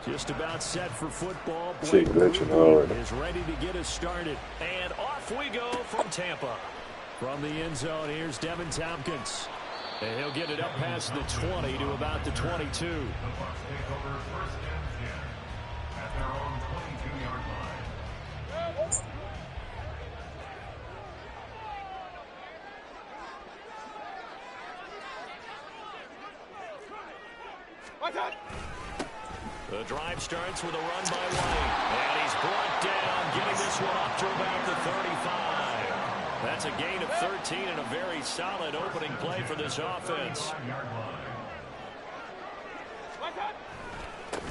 Just about set for football. Shit, glitching hard. Is ready to get us started. And off we go from Tampa. From the end zone, here's Devin Tompkins. And he'll get it up past the 20 to about the 22. The drive starts with a run by White. And he's brought down, getting this one up to about the 35. That's a gain of 13 and a very solid opening play for this offense.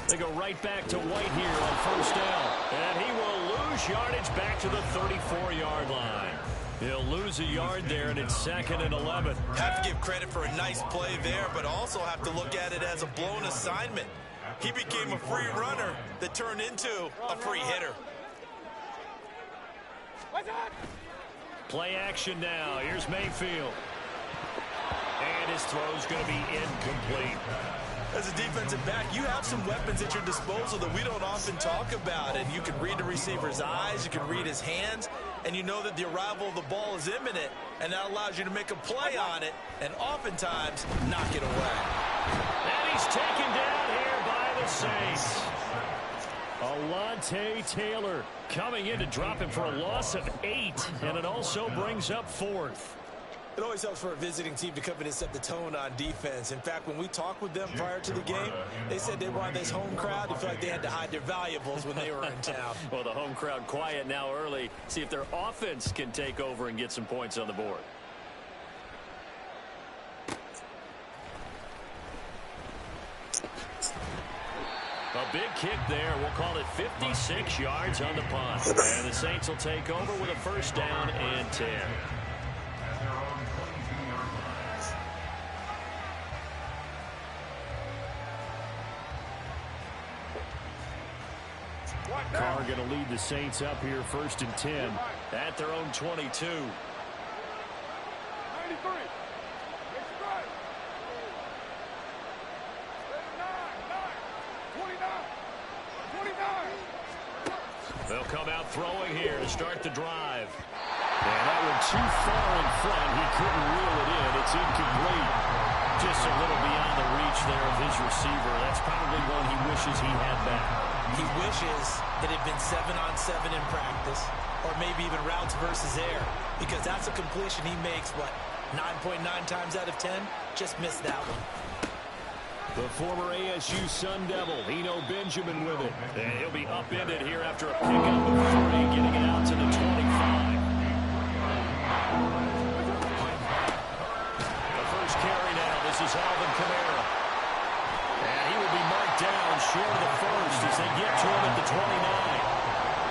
They go right back to White here on first down. And he will lose yardage back to the 34-yard line. He'll lose a yard there, and it's 2nd and 11. Have to give credit for a nice play there, but also have to look at it as a blown assignment. He became a free runner that turned into a free hitter. Play action now. Here's Mayfield. And his throw's going to be incomplete. As a defensive back, you have some weapons at your disposal that we don't often talk about. And you can read the receiver's eyes, you can read his hands, and you know that the arrival of the ball is imminent, and that allows you to make a play on it and oftentimes knock it away. And he's taken down here by the Saints. Alontae Taylor coming in to drop him for a loss of 8, and it also brings up 4th. It always helps for a visiting team to come in and set the tone on defense. In fact, when we talked with them prior to the game, they said they wanted this home crowd to feel like they had to hide their valuables when they were in town. Well, the home crowd quiet now early. See if their offense can take over and get some points on the board. A big kick there. We'll call it 56 yards on the punt. And the Saints will take over with a first down and 10. Carr going to lead the Saints up here, 1st and 10 at their own 22. 93. They'll come out throwing here to start the drive. And that one too far in front. He couldn't reel it in. It's incomplete. Just a little beyond the reach there of his receiver. That's probably one he wishes he had back. He wishes it had been 7-on-7 in practice, or maybe even routes versus air, because that's a completion he makes, what, 9.9 times out of 10? Just missed that one. The former ASU Sun Devil, Eno Benjamin with it. And he'll be upended here after a pickup of 3, getting it out to the 25. The first carry now. This is Alvin Kamara. And he will be marked down short of the first as they get to him at the 29.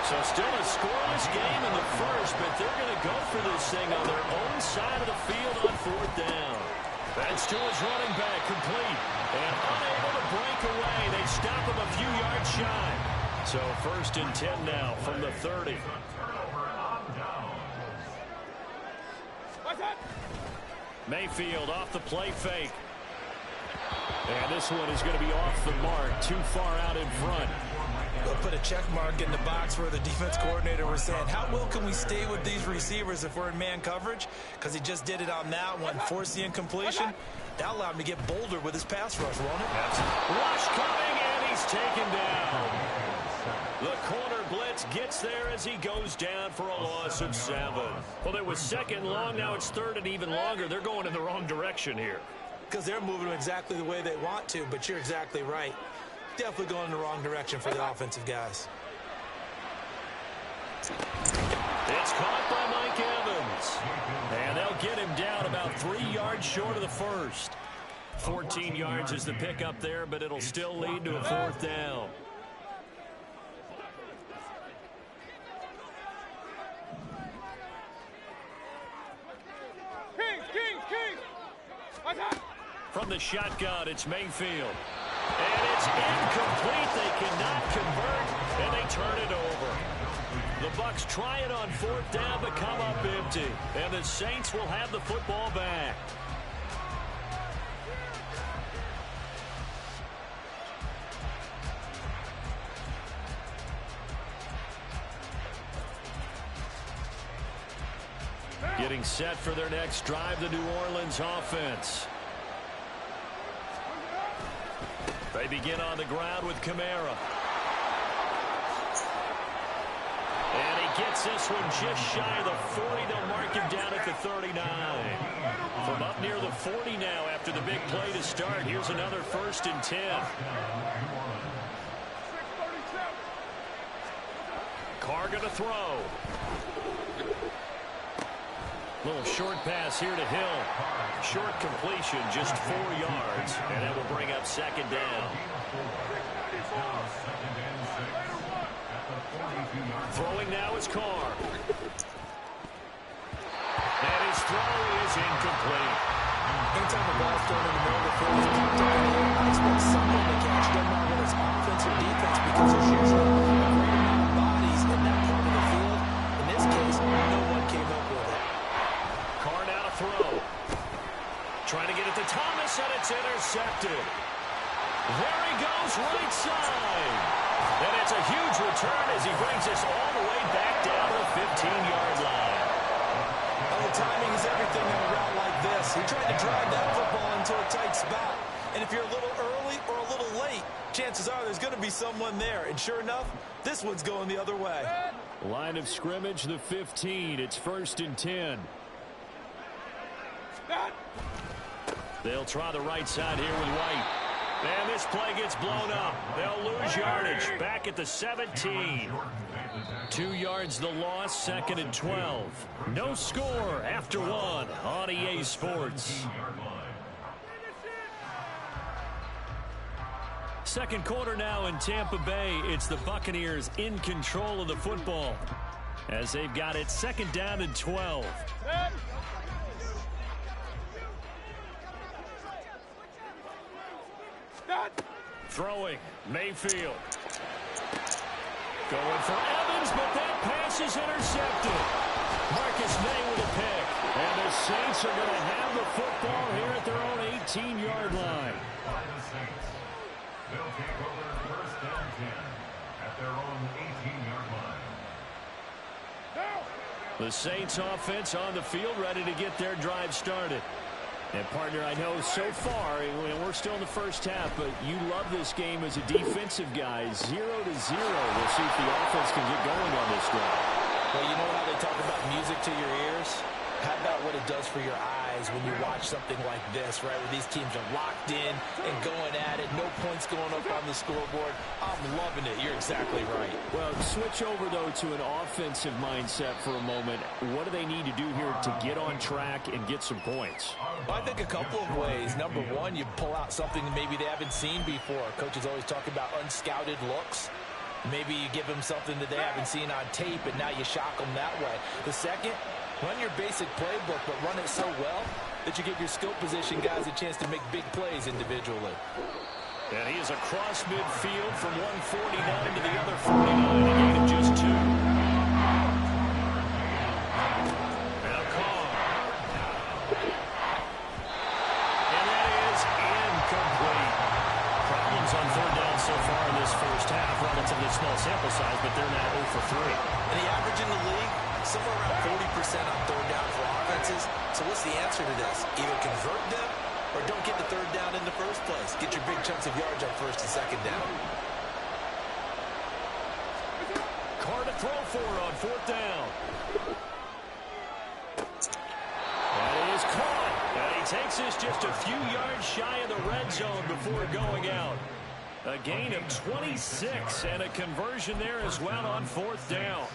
So still a scoreless game in the first, but they're going to go for this thing on their own side of the field on 4th down. That's to his running back, complete. And unable to break away. They stop him a few yards shy. So 1st and 10 now from the 30. Mayfield off the play fake. And this one is going to be off the mark, too far out in front. They'll put a check mark in the box where the defense coordinator was saying, how well can we stay with these receivers if we're in man coverage? Because he just did it on that one, forced the incompletion. That allowed him to get bolder with his pass rush, won't it? Rush coming, and he's taken down. The corner blitz gets there as he goes down for a loss of 7. Well, it was 2nd long, now it's 3rd and even longer. They're going in the wrong direction here. Because they're moving exactly the way they want to, but you're exactly right. Definitely going in the wrong direction for the offensive guys. It's caught by Mike Evans. And they'll get him down about 3 yards short of the first. 14 yards is the pickup there, but it'll still lead to a 4th down. From the shotgun, it's Mayfield. And it's incomplete. They cannot convert, and they turn it over. The Bucs try it on 4th down, but come up empty. And the Saints will have the football back. Getting set for their next drive, the New Orleans offense. They begin on the ground with Kamara. And he gets this one just shy of the 40. They'll mark him down at the 39. From up near the 40 now after the big play to start. Here's another 1st and 10. Carr going to throw. Little short pass here to Hill. Short completion, just 4 yards. And that will bring up 2nd down. Throwing now is Carr. And his throw is incomplete. Anytime the ball's thrown in the middle of the field, I expect someone to catch them, not whether it's offense or defense, because there's usually a great amount of bodies in that part of the field. In this case, no one came up with it. Carr now to throw. Trying to get it to Thomas, and it's intercepted. There he goes, right side. And it's a huge return as he brings this all the way back down to the 15-yard line. Well, the timing is everything on a route like this. He tried to drive that football into a tight spot. And if you're a little early or a little late, chances are there's going to be someone there. And sure enough, this one's going the other way. Line of scrimmage, the 15. It's 1st and 10. They'll try the right side here with White. And this play gets blown up. They'll lose yardage. Back at the 17. 2 yards the loss, 2nd and 12. No score after 1 on EA Sports. Second quarter now in Tampa Bay. It's the Buccaneers in control of the football as they've got it 2nd down and 12. Throwing, Mayfield. Going for Evans, but that pass is intercepted. Marcus May with a pick. And the Saints are going to have the football here at their own 18-yard line. They'll take over 1st and 10 at their own 18-yard line. The Saints offense on the field ready to get their drive started. And, partner, I know so far, we're still in the first half, but you love this game as a defensive guy. 0-0. We'll see if the offense can get going on this drive. Well, you know how they talk about music to your ears? How about what it does for your eyes when you watch something like this, right, where these teams are locked in and going at it, no points going up on the scoreboard. I'm loving it. You're exactly right. Well, switch over, though, to an offensive mindset for a moment. What do they need to do here to get on track and get some points? Well, I think a couple of ways. Number one, you pull out something that maybe they haven't seen before. Coaches always talk about unscouted looks. Maybe you give them something that they haven't seen on tape, and now you shock them that way. The second, run your basic playbook, but run it so well that you give your skill position guys a chance to make big plays individually. And he is across midfield from 149 to the other 49, a gain of just 2. Now Carr. And that is incomplete. Problems on 3rd down so far in this first half. Relatively small sample size, but they're now 0 for 3. And the average in the league, somewhere around 40% on 3rd down for offenses. So what's the answer to this? Either convert them or don't get the 3rd down in the first place. Get your big chunks of yards on 1st and 2nd down. Carr to throw for on 4th down. That is caught. And he takes this just a few yards shy of the red zone before going out. A gain of 26 and a conversion there as well on 4th down.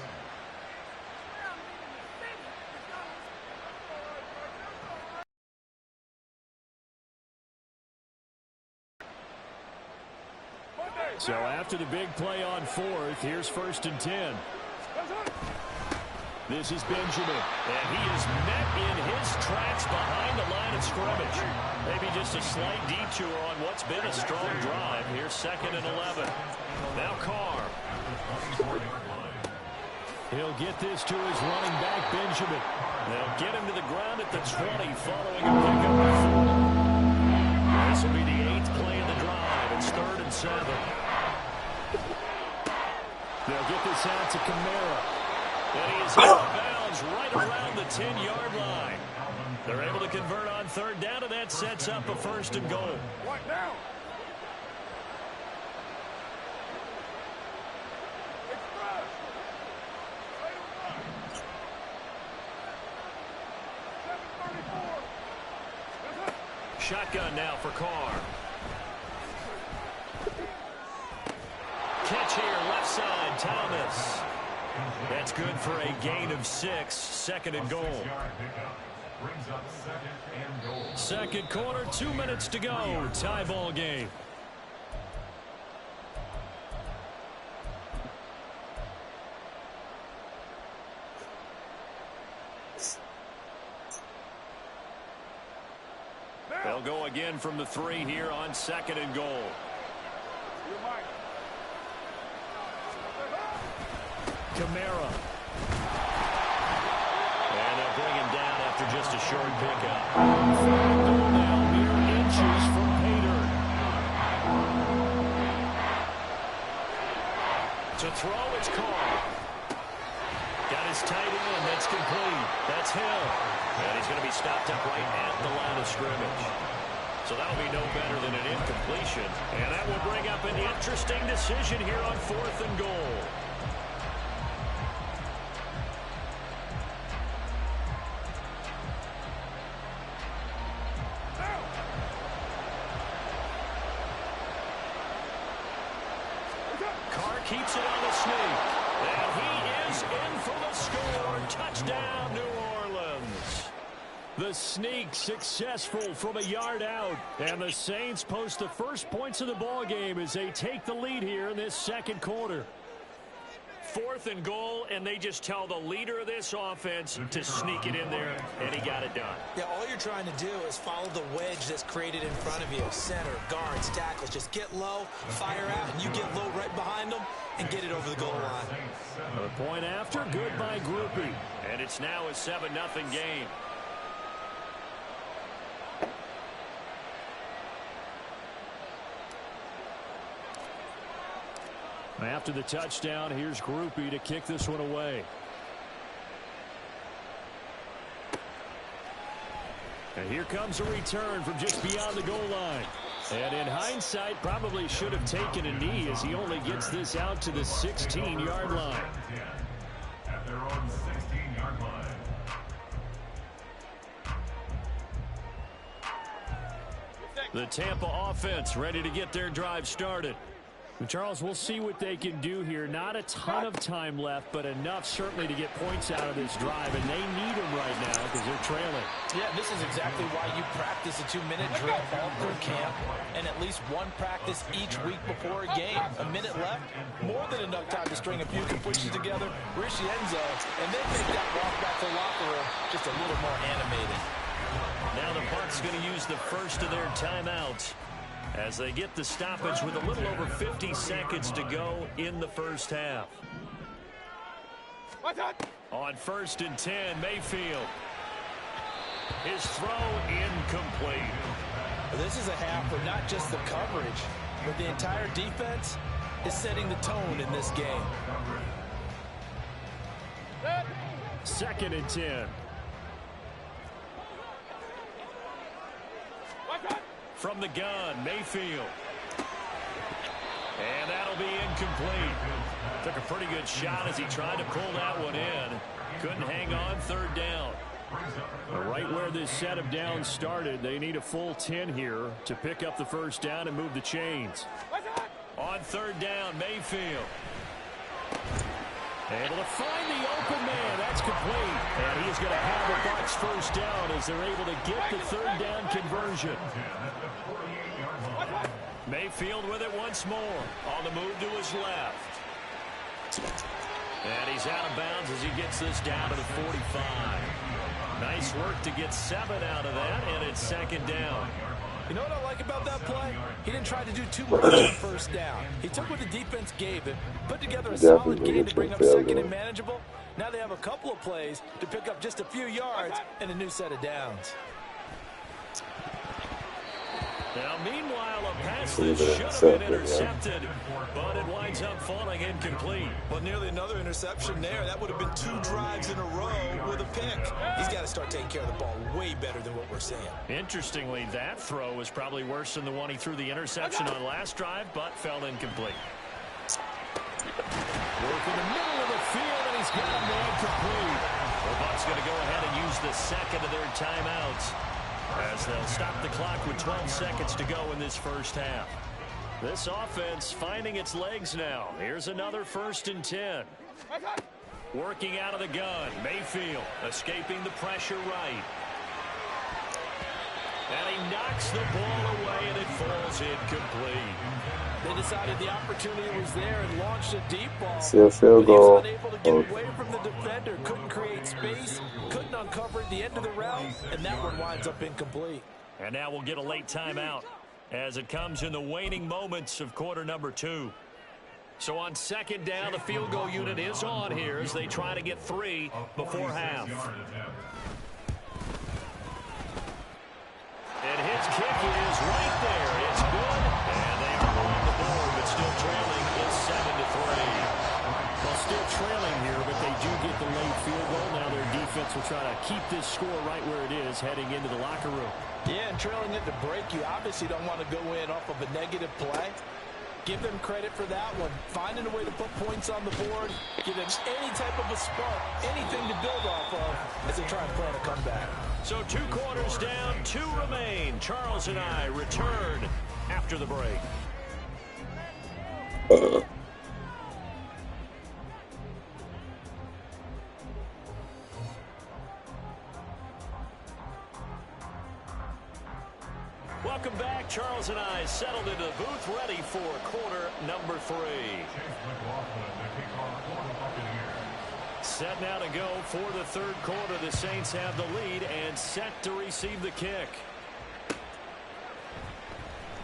So after the big play on 4th, here's 1st and 10. This is Benjamin, and he is met in his tracks behind the line of scrimmage. Maybe just a slight detour on what's been a strong drive. Here's 2nd and 11. Now Carr. He'll get this to his running back, Benjamin. They'll get him to the ground at the 20 following a pickup of 4. This will be the 8th play of the drive. It's 3rd and 7. They'll get this out to Kamara. And he is out of bounds is right around the 10-yard line. They're able to convert on third down, and that sets up a 1st and goal. Right now. Shotgun now for Carr. Catch here, left side, Thomas. That's good for a gain of 6, 2nd and goal. Second quarter, 2 minutes to go. Tie ball game. They'll go again from the 3 here on 2nd and goal. Kamara. And they'll bring him down after just a short pickup. Now mere inches from Pater. To throw, it's Carr. Got his tight end. That's complete. That's Hill. And he's going to be stopped up right at the line of scrimmage. So that'll be no better than an incompletion. And that will bring up an interesting decision here on 4th and goal. Carr keeps it on the sneak. And he is in for the score. Touchdown, New Orleans. The sneak successful from a yard out. And the Saints post the first points of the ball game as they take the lead here in this 2nd quarter. 4th and goal, and they just tell the leader of this offense to sneak it in there, and he got it done. Yeah, all you're trying to do is follow the wedge that's created in front of you. Center, guards, tackles. Just get low, fire out, and you get low right behind them and get it over the goal line. A point after, good by Groupie. And it's now a 7-0 game. After the touchdown, here's Groupie to kick this one away. And here comes a return from just beyond the goal line. And in hindsight, probably should have taken a knee as he only gets this out to the 16-yard line. At their own 16-yard line. The Tampa offense ready to get their drive started. Charles, we'll see what they can do here. Not a ton of time left, but enough certainly to get points out of this drive, and they need them right now because they're trailing. Yeah, this is exactly why you practice a 2-minute drill all through camp and at least one practice each week before a game. A minute left, more than enough time to string a few completions together, reach the end zone, and then make that walk back to the locker room just a little more animated. Now the Bucs going to use the first of their timeouts as they get the stoppage with a little over 50 seconds to go in the first half. On 1st and 10, Mayfield. His throw incomplete. This is a half where not just the coverage, but the entire defense is setting the tone in this game. 2nd and 10. From the gun, Mayfield. And that'll be incomplete. Took a pretty good shot as he tried to pull that one in. Couldn't hang on 3rd down. Right where this set of downs started, they need a full 10 here to pick up the first down and move the chains. On 3rd down, Mayfield. Able to find the open man. That's complete. And he's going to have the Bucs first down as they're able to get the 3rd down conversion. Mayfield with it once more. On the move to his left. And he's out of bounds as he gets this down to the 45. Nice work to get 7 out of that, and it's 2nd down. You know what I like about that play? He didn't try to do too much on first down. He took what the defense gave him, put together a solid game to bring up 2nd and manageable. Now they have a couple of plays to pick up just a few yards and a new set of downs. Now, meanwhile, a pass that should have been intercepted, but it winds up falling incomplete. Well, nearly another interception there. That would have been 2 drives in a row with a pick. He's got to start taking care of the ball way better than what we're seeing. Interestingly, that throw was probably worse than the one he threw the interception on last drive, but fell incomplete. Work in the middle of the field, and he's got him there complete. The Bucs going to go ahead and use the second of their timeouts, as they'll stop the clock with 12 seconds to go in this first half. This offense finding its legs now. Here's another 1st and 10. Working out of the gun. Mayfield escaping the pressure right. And he knocks the ball away, and it falls incomplete. They decided the opportunity was there and launched a deep ball. Still field goal. He was unable to get away from the defender. Couldn't create space. Couldn't uncover at the end of the route. And that one winds up incomplete. And now we'll get a late timeout as it comes in the waning moments of quarter number 2. So on 2nd down, the field goal unit is on here as they try to get 3 before half. And his kick is right there. It's good. And they are on the board, but still trailing. It's 7-3. Well, still trailing here, but they do get the late field goal. Now their defense will try to keep this score right where it is heading into the locker room. Yeah, and trailing it to break, you obviously don't want to go in off of a negative play. Give them credit for that one. Finding a way to put points on the board. Give them any type of a spark, anything to build off of as they try and plan a comeback. So 2 quarters down, 2 remain. Charles and I return after the break. Welcome back. Charles and I settled into the booth, ready for quarter number 3. Set now to go for the 3rd quarter. The Saints have the lead and set to receive the kick.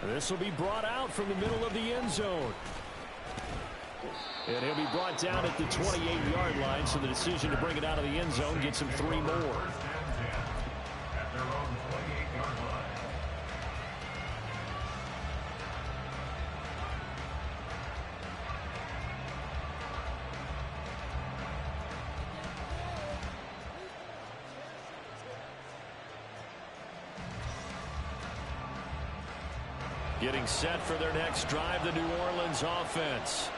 This will be brought out from the middle of the end zone. And he'll be brought down at the 28-yard line, so the decision to bring it out of the end zone gets him 3 more. Getting set for their next drive, the New Orleans offense.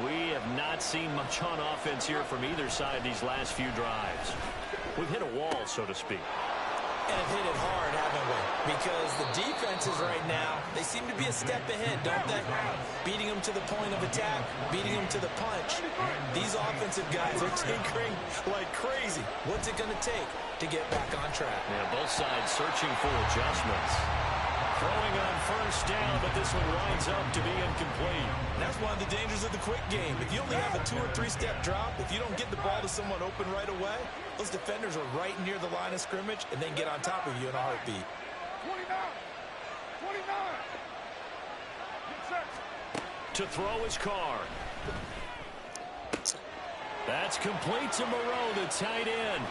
We have not seen much on offense here from either side these last few drives. We've hit a wall, so to speak. And have hit it hard, haven't we? Because the defenses right now, they seem to be a step ahead, don't they? Beating them to the point of attack, beating them to the punch. These offensive guys are tinkering like crazy. What's it going to take to get back on track? Yeah, both sides searching for adjustments. Throwing on 1st down, but this one winds up to be incomplete. And that's one of the dangers of the quick game. If you only have a 2- or 3-step drop, if you don't get the ball to someone open right away, those defenders are right near the line of scrimmage and then get on top of you in a heartbeat. 29. To throw his car. That's complete to Moreau, the tight end.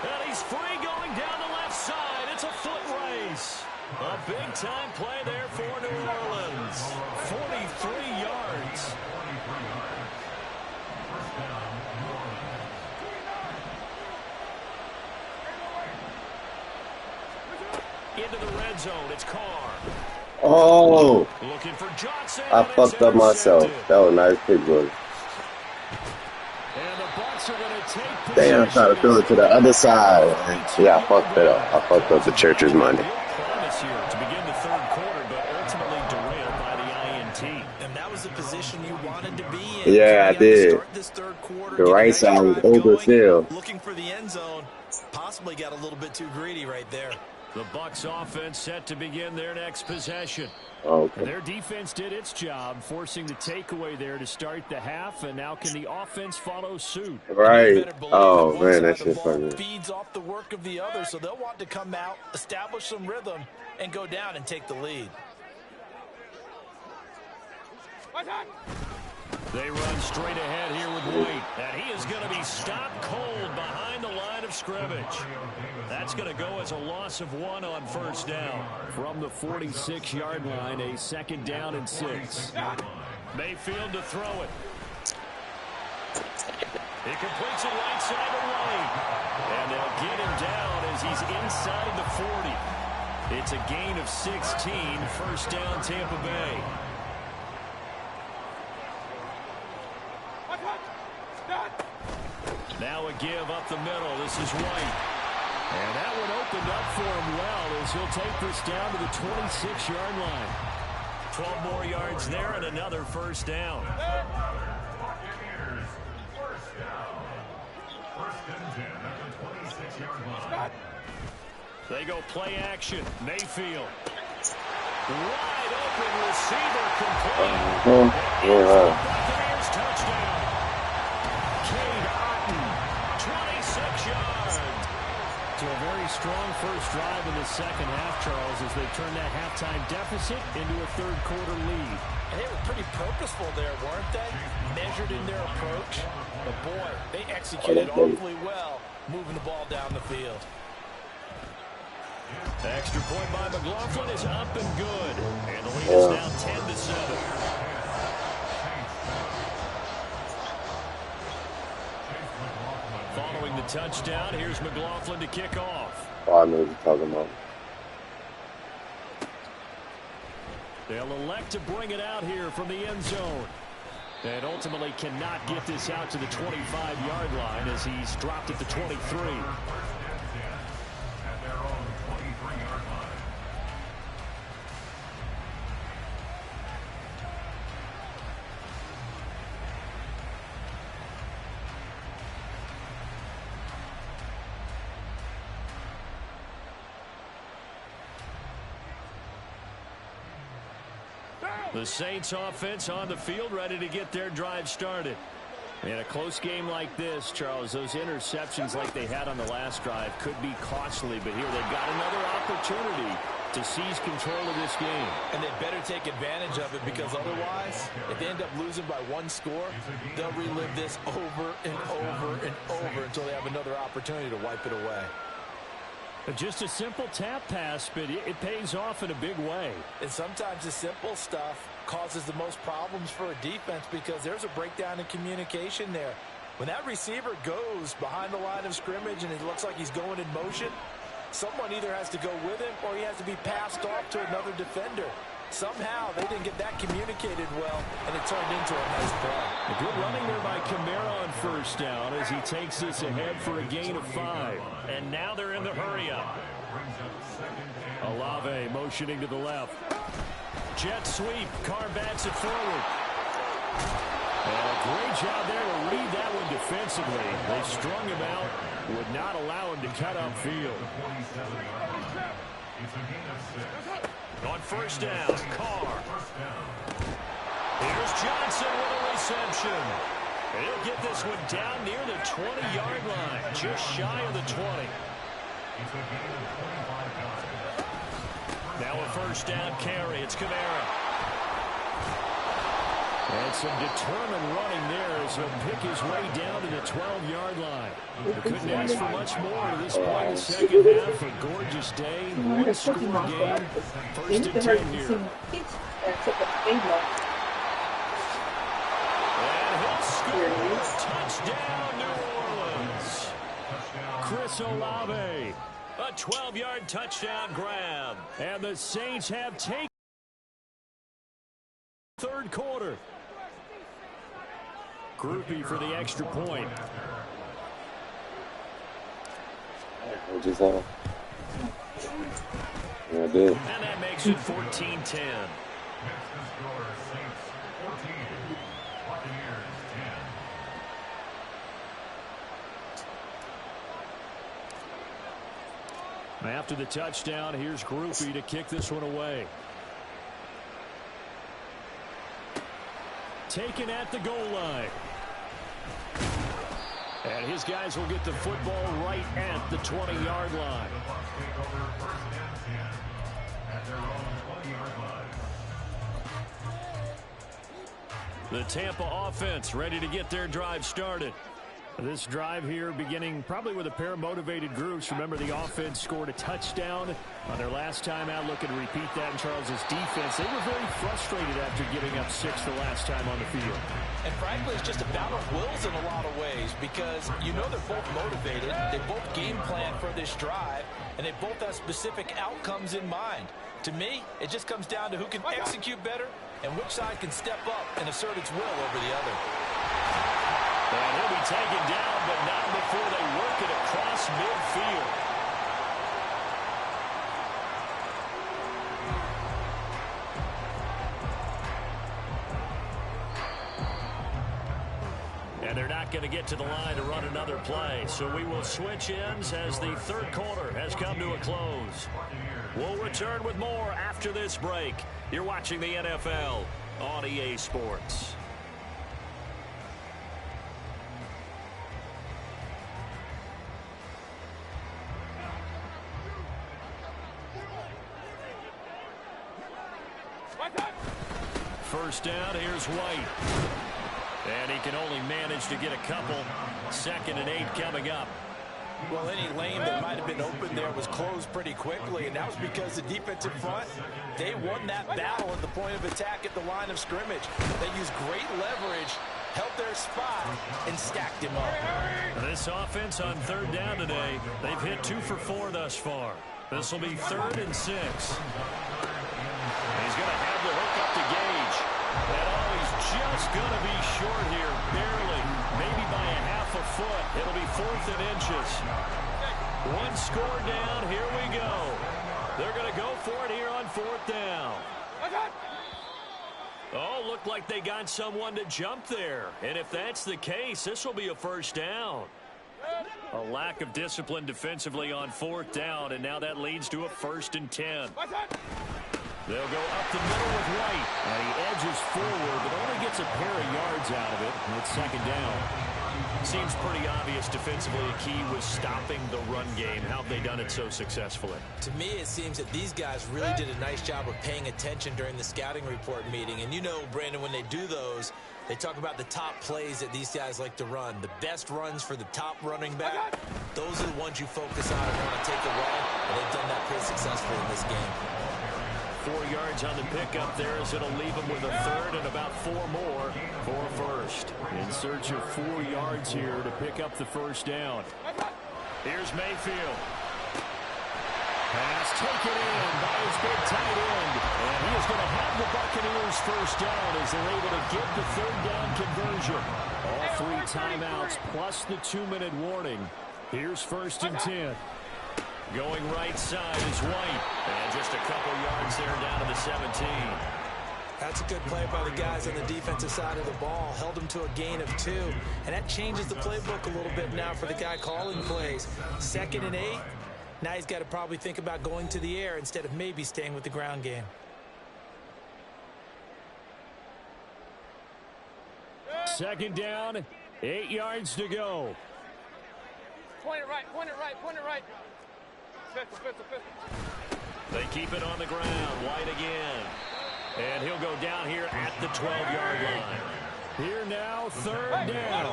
And he's free going down the left side. It's a foot race. A big-time play there for New Orleans. 43 yards. Into the red zone. It's Carr. Oh, Looking for Johnson. I fucked up myself. That was a nice pick, bro. And the Bucs are going to take Damn, I'm trying to throw it to the other side. Yeah, I fucked it up. I fucked up the church's money. Promise here to begin the 3rd quarter, but ultimately derailed by the INT. And that was the position you wanted to be in. Yeah, I did. Start this 3rd quarter, The right side was overfilled. Looking for the end zone. Possibly got a little bit too greedy right there. The Bucs offense set to begin their next possession. Okay. Their defense did its job, forcing the takeaway there to start the half, and now can the offense follow suit? Right. Oh, man, that shit's funny. Feeds off the work of the other, so they'll want to come out, establish some rhythm, and go down and take the lead. They run straight ahead here with White. And he is going to be stopped cold behind the line of scrimmage. That's going to go as a loss of 1 on first down. From the 46-yard line, a 2nd down and 6. Mayfield to throw it. He completes it right side of White. And they'll get him down as he's inside of the 40. It's a gain of 16, first down Tampa Bay. Now a give up the middle. This is White. And that one opened up for him well as he'll take this down to the 26-yard line. 12 more yards there and another first down. They go play action. Mayfield. Wide open receiver complete. Buccaneers touchdown. Cade Otton, 26 yards. To a very strong first drive in the second half, Charles, as they turn that halftime deficit into a third-quarter lead. They were pretty purposeful there, weren't they? Measured in their approach. But, boy, they executed awfully well moving the ball down the field. The extra point by McLaughlin is up and good. And the lead is now 10-7. Following the touchdown, here's McLaughlin to kick off. I know what you're talking about. They'll elect to bring it out here from the end zone. And ultimately cannot get this out to the 25-yard line as he's dropped at the 23. The Saints offense on the field, ready to get their drive started. In a close game like this, Charles, those interceptions like they had on the last drive could be costly, but here they've got another opportunity to seize control of this game. And they better take advantage of it, because otherwise, if they end up losing by 1 score, they'll relive this over and over and over until they have another opportunity to wipe it away. Just a simple tap pass, but it pays off in a big way. And sometimes the simple stuff causes the most problems for a defense because there's a breakdown in communication there. When that receiver goes behind the line of scrimmage and it looks like he's going in motion, someone either has to go with him or he has to be passed off to another defender. Somehow they didn't get that communicated well, and it turned into a nice play. A good running there by Kamara on first down as he takes this ahead for a gain of 5. And now they're in the hurry-up. Olave motioning to the left. Jet sweep. Carr bats it forward. And a great job there to read that one defensively. They strung him out, would not allow him to cut upfield. On first down, Carr. Here's Johnson with a reception. He'll get this one down near the 20-yard line, just shy of the 20. Now a first down carry. It's Kamara. And some determined running there as he'll pick his way down to the 12-yard line. Couldn't ask for much more to this point in the second half. A gorgeous day, one-score game, first and 10 here. And he'll score. Touchdown, New Orleans. Chris Olave, a 12-yard touchdown grab. And the Saints have taken third quarter. Groupie for the extra point. What you say? Yeah, I did. And that makes it 14-10. After the touchdown, here's Groupie to kick this one away. Taken at the goal line. And his guys will get the football right at the 20-yard line. The Tampa offense ready to get their drive started. This drive here beginning probably with a pair of motivated groups. Remember, the offense scored a touchdown on their last time out. Looking to repeat that in Charles's defense. They were very frustrated after giving up 6 the last time on the field. And frankly, it's just a battle of wills in a lot of ways because you know they're both motivated. They both game plan for this drive, and they both have specific outcomes in mind. To me, it just comes down to who can execute better and which side can step up and assert its will over the other. And he'll be taken down, but not before they work it across midfield. And they're not going to get to the line to run another play. So we will switch ends as the third quarter has come to a close. We'll return with more after this break. You're watching the NFL on EA Sports. First down, here's White. And he can only manage to get a couple. 2nd and 8 coming up. Well, any lane that might have been open there was closed pretty quickly, and that was because the defensive front, they won that battle at the point of attack at the line of scrimmage. They used great leverage, held their spot, and stacked him up. This offense on 3rd down today, they've hit 2 for 4 thus far. This will be 3rd and 6. He's going to have the hook up to Gage. And he's just going to be short here, barely, maybe by a half a foot. It'll be 4th and inches. 1 score down, here we go. They're going to go for it here on 4th down. Oh, looked like they got someone to jump there. And if that's the case, this will be a 1st down. A lack of discipline defensively on 4th down, and now that leads to a 1st and 10. They'll go up the middle with White. And he edges forward, but only gets a pair of yards out of it. And it's 2nd down. Seems pretty obvious defensively a key was stopping the run game. How have they done it so successfully? To me, it seems that these guys really did a nice job of paying attention during the scouting report meeting. And you know, Brandon, when they do those, they talk about the top plays that these guys like to run. The best runs for the top running back. Those are the ones you focus on and want to take away. And they've done that pretty successfully in this game. 4 yards on the pickup there as it'll leave him with a 3rd and about 4 more for a 1st. In search of 4 yards here to pick up the 1st down. Here's Mayfield. Pass taken in by his big tight end. And he is going to have the Buccaneers 1st down as they're able to get the 3rd down conversion. All 3 timeouts plus the 2-minute warning. Here's 1st and 10. Going right side is White. And just a couple yards there down to the 17. That's a good play by the guys on the defensive side of the ball. Held them to a gain of 2. And that changes the playbook a little bit now for the guy calling plays. 2nd and 8. Now he's got to probably think about going to the air instead of maybe staying with the ground game. Second down, 8 yards to go. Point it right, point it right, point it right. They keep it on the ground. White again. And he'll go down here at the 12-yard line. Here now, 3rd down.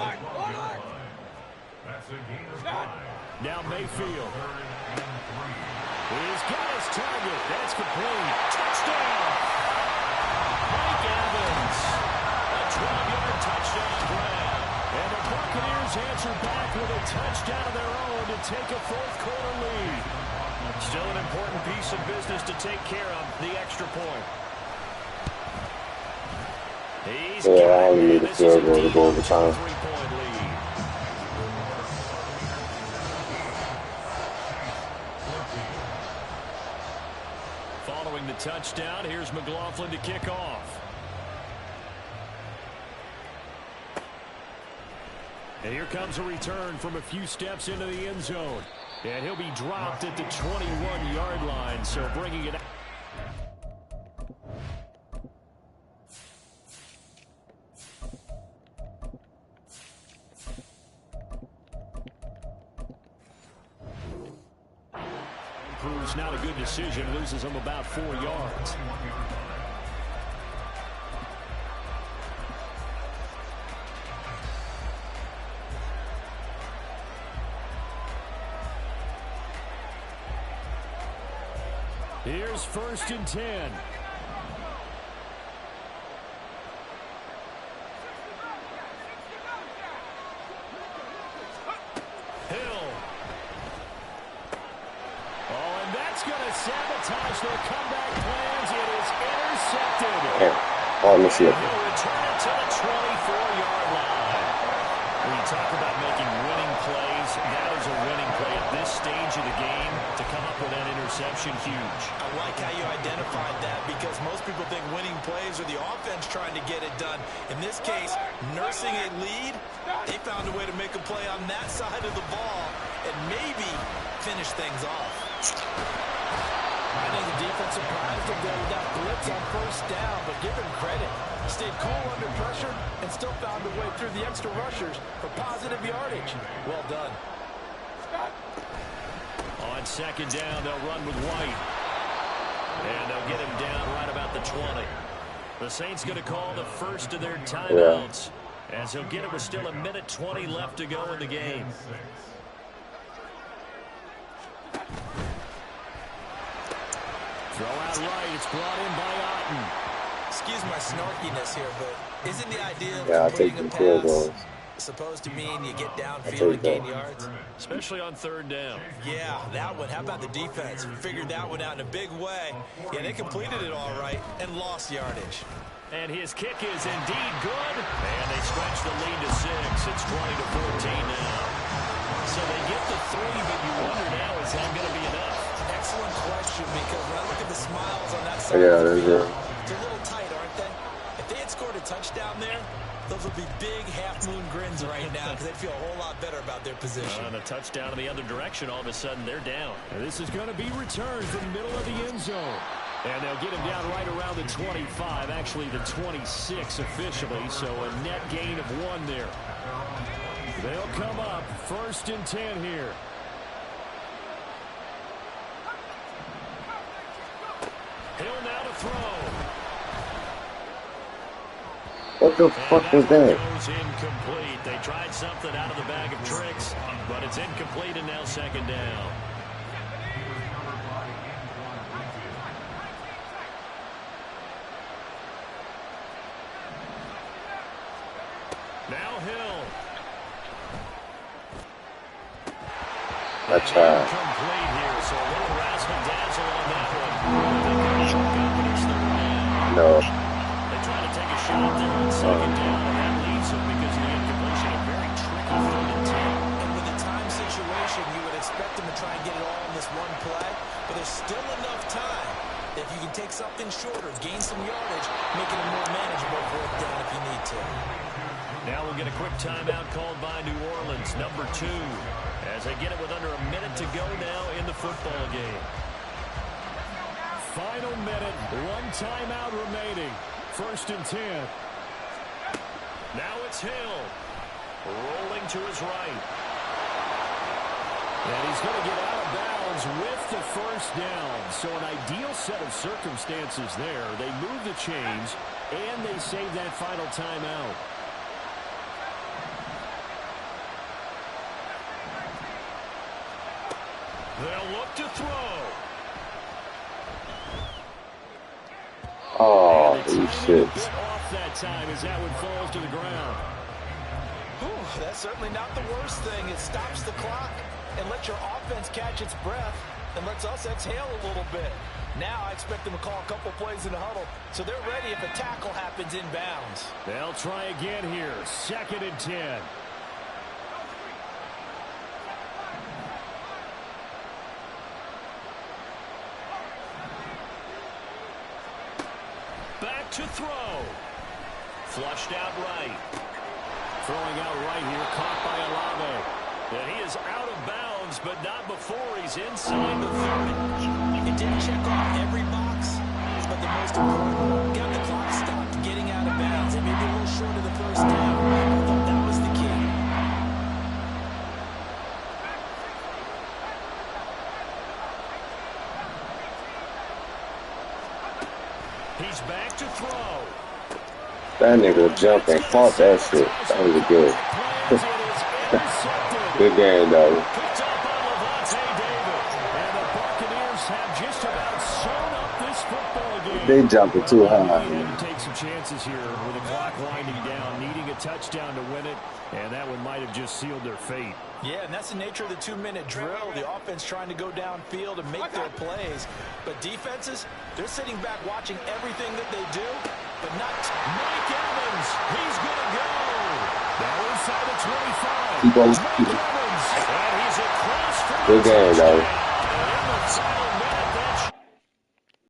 Now Mayfield. He's got his target. That's complete. Touchdown. Mike Evans. A 12-yard touchdown grab. And the Buccaneers answer back with a touchdown of their own to take a 4th quarter lead. Still an important piece of business to take care of, the extra point. He's I only need a field goal to go overtime. 3-point lead. Following the touchdown, here's McLaughlin to kick off. And here comes a return from a few steps into the end zone. And he'll be dropped at the 21-yard line, so bringing it out. Proves not a good decision, loses him about 4 yards. Here's 1st and 10. Hill. Oh, and that's going to sabotage their comeback plans. It is intercepted. Oh, let me see it. He'll return it to the 24-yard line. When you talk about making winning plays, that is a winning play at this stage of the game. To come up with that interception, huge. I like how you identified that because most people think winning plays are the offense trying to get it done. In this case, nursing a lead, they found a way to make a play on that side of the ball and maybe finish things off. I think the defense surprised him there with that blitz on 1st down, but give him credit. Stayed cool under pressure and still found a way through the extra rushers for positive yardage. Well done. On 2nd down, they'll run with White. And they'll get him down right about the 20. The Saints going to call the first of their timeouts. As he'll get it with still 1:20 left to go in the game. Throw out right. It's brought in by Otten. Excuse my snarkiness here, but isn't the idea of Yeah, I take completing the a field pass goals. supposed to mean you get downfield and gain yards? Especially on 3rd down. Yeah, that one. How about the defense? Figured that one out in a big way. Yeah, they completed it all right and lost yardage. And his kick is indeed good. And they stretch the lead to 6. It's 20-14 now. So they get the 3, but you wonder now, is that going to be enough? Excellent question, because when I look at the smiles on that side Yeah, of the there's field, a... they're a little tight, aren't they? If they had scored a touchdown there, those would be big half-moon grins right now because they'd feel a whole lot better about their position. On a touchdown in the other direction, all of a sudden they're down. And this is going to be returned from the middle of the end zone. And they'll get him down right around the 25, actually the 26 officially, so a net gain of 1 there. They'll come up 1st and 10 here. Hill now to throw. What the fuck was that? Goes incomplete. They tried something out of the bag of tricks, but it's incomplete and now 2nd down. Now Hill. That's right. Incomplete here, so a little razzle-dazzle on that one. They couldn't hook up, but it's 3rd down. No. They try to take a shot there on 2nd down, and that leaves them because of the incompletion. A very tricky 3rd and 10. And with a time situation, you would expect them to try and get it all in this one play, but there's still enough time. If you can take something shorter, gain some yardage, make it a more manageable 4th down if you need to. Now we'll get a quick timeout called by New Orleans, number 2, as they get it with under a minute to go now in the football game. Final minute, 1 timeout remaining. 1st and 10. Now it's Hill, rolling to his right. And he's going to get out of bounds with the 1st down. So an ideal set of circumstances there. They move the chains, and they save that final timeout. They'll look to throw. Oh, shit. Off that time as that one falls to the ground. Whew, that's certainly not the worst thing. It stops the clock and lets your offense catch its breath and lets us exhale a little bit. Now I expect them to call a couple plays in the huddle so they're ready if a tackle happens inbounds. They'll try again here. 2nd and 10. Back to throw. Flushed out right. Throwing out right here, caught by Olave. And he is out of bounds, but not before he's inside the 30. It didn't check off every box, but the most important, got the clock stopped getting out of bounds. It may be a little short of the 1st down. I thought that was the key. He's back to throw. That nigga jumped and caught that shit. That was good. Good game, though. Picked up by Levante David. And the Buccaneers have just about sewn They jumping too high. He had to take some chances here with the clock winding down, needing a touchdown to win it, and that one might have just sealed their fate. Yeah, and that's the nature of the 2-minute drill. The offense trying to go downfield and make their plays. But defenses, they're sitting back watching everything that they do, but not. Mike Evans, he's going to go. Now inside the 25. Keep on. Mike Evans, and he's across for Good game, though. touchdown. And in the final